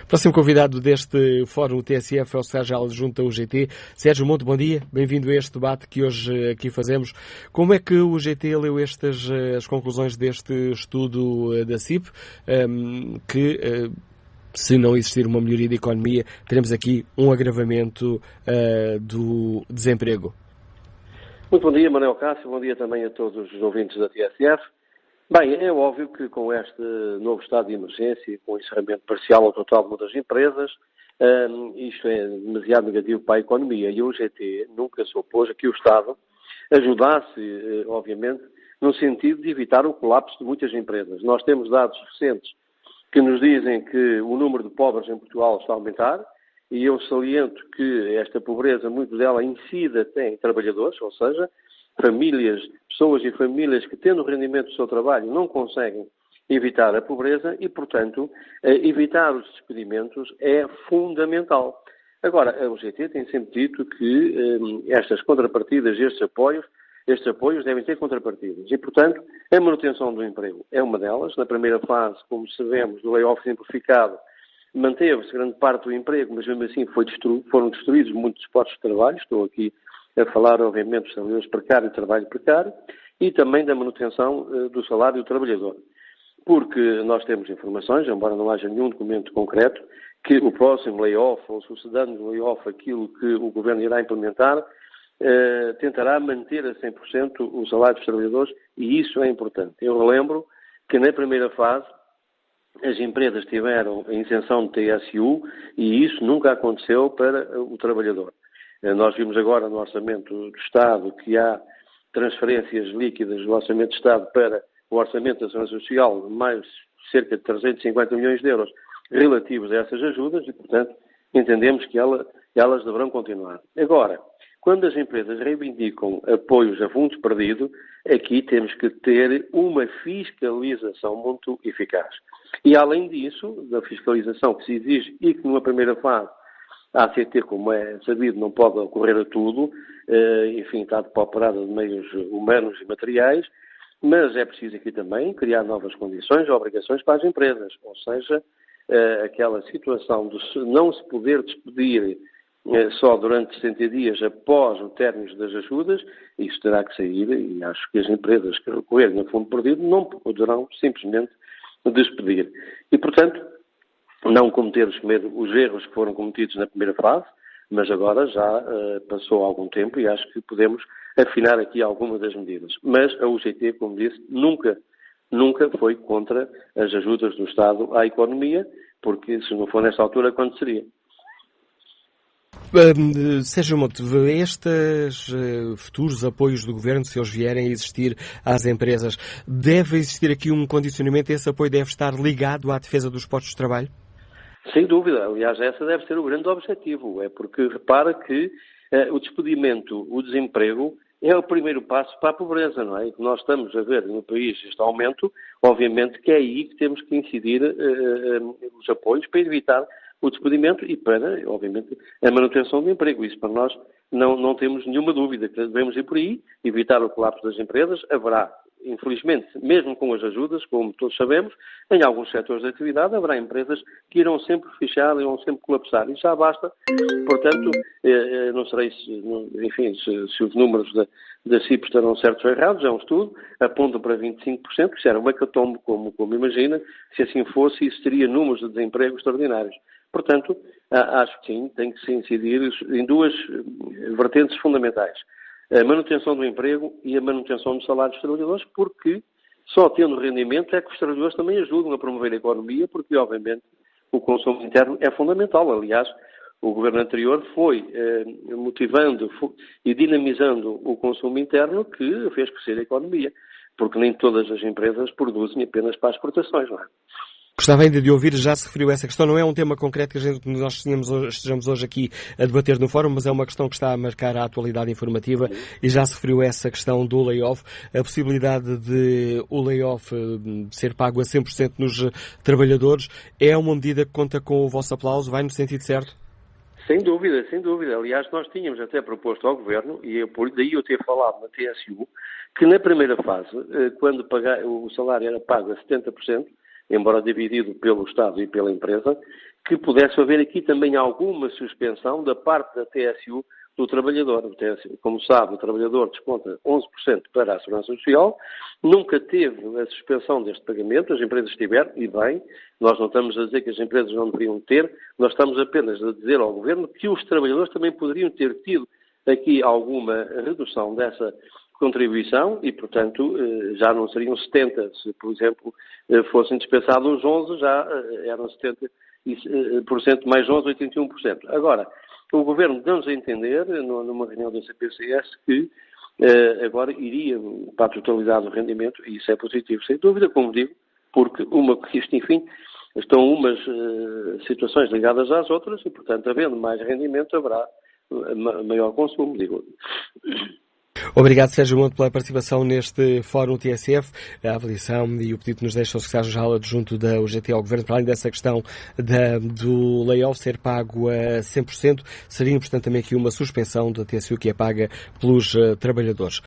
Próximo convidado deste Fórum TSF é o Sérgio Adjunto da UGT. Sérgio Monte, bom dia. Bem-vindo a este debate que hoje aqui fazemos. Como é que o UGT leu as conclusões deste estudo da CIP, que, se não existir uma melhoria da economia, teremos aqui um agravamento do desemprego? Muito bom dia, Manuel Cássio. Bom dia também a todos os ouvintes da TSF. Bem, é óbvio que com este novo estado de emergência, com o encerramento parcial ou total de muitas empresas, isto é demasiado negativo para a economia. E o UGT nunca se opôs a que o Estado ajudasse, obviamente, no sentido de evitar o colapso de muitas empresas. Nós temos dados recentes que nos dizem que o número de pobres em Portugal está a aumentar, e eu saliento que esta pobreza, muito dela incide até em trabalhadores, ou seja, pessoas e famílias que, tendo o rendimento do seu trabalho, não conseguem evitar a pobreza e, portanto, evitar os despedimentos é fundamental. Agora, a UGT tem sempre dito que estas contrapartidas, estes apoios devem ter contrapartidas. E, portanto, a manutenção do emprego é uma delas. Na primeira fase, como sabemos, do layoff simplificado, manteve-se grande parte do emprego, mas mesmo assim foram destruídos muitos postos de trabalho. Estou aqui a falar, obviamente, dos trabalhadores precários e trabalho precário, e também da manutenção do salário do trabalhador. Porque nós temos informações, embora não haja nenhum documento concreto, que o próximo layoff, ou sucedendo do layoff aquilo que o Governo irá implementar, tentará manter a 100% o salário dos trabalhadores, e isso é importante. Eu relembro que na primeira fase as empresas tiveram a isenção de TSU e isso nunca aconteceu para o trabalhador. Nós vimos agora no Orçamento do Estado que há transferências líquidas do Orçamento do Estado para o Orçamento da Segurança Social de mais cerca de 350 milhões de euros relativos a essas ajudas e, portanto, entendemos que elas deverão continuar. Agora, quando as empresas reivindicam apoios a fundos perdidos, aqui temos que ter uma fiscalização muito eficaz. E, além disso, da fiscalização que se exige e que numa primeira fase a ACT, como é sabido, não pode ocorrer a tudo, enfim, está depauperada de meios humanos e materiais, mas é preciso aqui também criar novas condições, obrigações para as empresas, ou seja, aquela situação de não se poder despedir só durante 60 dias após o término das ajudas, isso terá que sair e acho que as empresas que recorrerem a fundo perdido não poderão simplesmente despedir. E, portanto, não cometer os erros que foram cometidos na primeira fase, mas agora já passou algum tempo e acho que podemos afinar aqui algumas das medidas. Mas a UGT, como disse, nunca foi contra as ajudas do Estado à economia, porque se não for nesta altura, quando seria? Sérgio Monte, estes futuros apoios do Governo, se eles vierem a existir às empresas, deve existir aqui um condicionamento? Esse apoio deve estar ligado à defesa dos postos de trabalho? Sem dúvida. Aliás, esse deve ser o grande objetivo. É porque repara que o despedimento, o desemprego, é o primeiro passo para a pobreza, não é? E que nós estamos a ver no país este aumento, obviamente que é aí que temos que incidir os apoios para evitar o despedimento e para, obviamente, a manutenção do emprego. Isso para nós não temos nenhuma dúvida, que devemos ir por aí, evitar o colapso das empresas. Haverá, infelizmente, mesmo com as ajudas, como todos sabemos, em alguns setores de atividade haverá empresas que irão sempre fechar, irão sempre colapsar. E já basta. Portanto, não sei se os números da CIP estarão certos ou errados, é um estudo, apontam para 25%, que isso era um hecatombe, como imagina, se assim fosse, isso teria números de desemprego extraordinários. Portanto, acho que sim, tem que se incidir em duas vertentes fundamentais. A manutenção do emprego e a manutenção do salário dos trabalhadores, porque só tendo rendimento é que os trabalhadores também ajudam a promover a economia, porque, obviamente, o consumo interno é fundamental. Aliás, o governo anterior foi motivando e dinamizando o consumo interno que fez crescer a economia, porque nem todas as empresas produzem apenas para as exportações, não é? Gostava ainda de ouvir, já se referiu a essa questão, não é um tema concreto que nós estejamos hoje aqui a debater no fórum, mas é uma questão que está a marcar a atualidade informativa e já se referiu a essa questão do layoff, a possibilidade de o layoff ser pago a 100% nos trabalhadores, é uma medida que conta com o vosso aplauso, vai no sentido certo? Sem dúvida, sem dúvida. Aliás, nós tínhamos até proposto ao Governo, e daí eu ter falado na TSU, que na primeira fase, quando o salário era pago a 70%, embora dividido pelo Estado e pela empresa, que pudesse haver aqui também alguma suspensão da parte da TSU do trabalhador. Como sabe, o trabalhador desconta 11% para a Segurança Social, nunca teve a suspensão deste pagamento, as empresas tiveram, e bem, nós não estamos a dizer que as empresas não deveriam ter, nós estamos apenas a dizer ao Governo que os trabalhadores também poderiam ter tido aqui alguma redução dessa contribuição e, portanto, já não seriam 70%, se, por exemplo, fossem dispensados os 11%, já eram 70% mais 11%, 81%. Agora, o Governo deu-nos a entender, numa reunião da CPCS, que agora iria para a totalidade do rendimento, e isso é positivo, sem dúvida, como digo, porque isto, enfim, estão umas situações ligadas às outras e, portanto, havendo mais rendimento, haverá maior consumo, digo. Obrigado, Sérgio Monte, pela participação neste Fórum TSF. A avaliação e o pedido que nos deixa o Secretário-Geral Adjunto da UGT ao Governo, para além dessa questão do layoff ser pago a 100%, seria importante também aqui uma suspensão da TSU que é paga pelos trabalhadores.